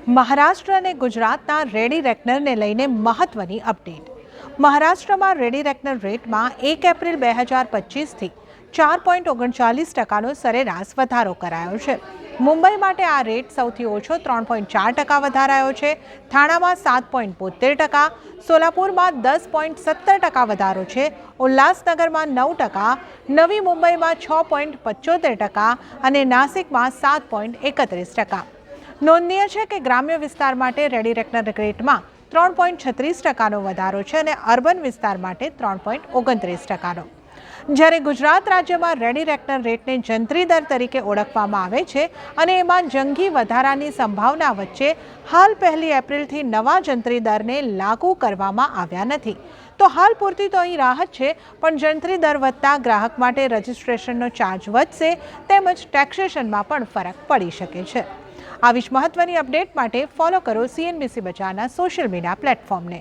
મહારાષ્ટ્ર અને ગુજરાતના રેડી રેકનરને લઈને મહત્વની અપડેટ। મહારાષ્ટ્રમાં રેડી રેકનર રેટમાં 1 એપ્રિલ 2025થી 4.39%નો સરેરાશ વધારો કરાયો છે। મુંબઈ માટે આ રેટ સૌથી ઓછો 3.4% વધારાયો છે। થાણામાં 7.72%, સોલાપુરમાં 10.17% વધારો છે, ઉલ્લાસનગરમાં 9%, નવી મુંબઈમાં 6.75% અને નાસિકમાં 7.31%। નોંધનીય છે કે ગ્રામ્ય વિસ્તાર માટે રેડી રેકનર રેટમાં 3.36%નો વધારો છે અને અર્બન વિસ્તાર માટે 3.29%નો। જ્યારે ગુજરાત રાજ્યમાં રેડી રેકનર રેટને જંત્રી દર તરીકે ઓળખવામાં આવે છે અને એમાં જંગી વધારાની સંભાવના વચ્ચે હાલ 1 એપ્રિલથી નવા જંત્રી દરને લાગુ કરવામાં આવ્યા નથી। તો હાલ પૂરતી તો અહીં રાહત છે, પણ જંત્રી દર વધતા ગ્રાહક માટે રજિસ્ટ્રેશનનો ચાર્જ વધશે તેમજ ટેક્સેશનમાં પણ ફરક પડી શકે છે। આવી જ મહત્વની અપડેટ માટે ફોલો કરો CNBC બજારના સોશિયલ મીડિયા પ્લેટફોર્મને।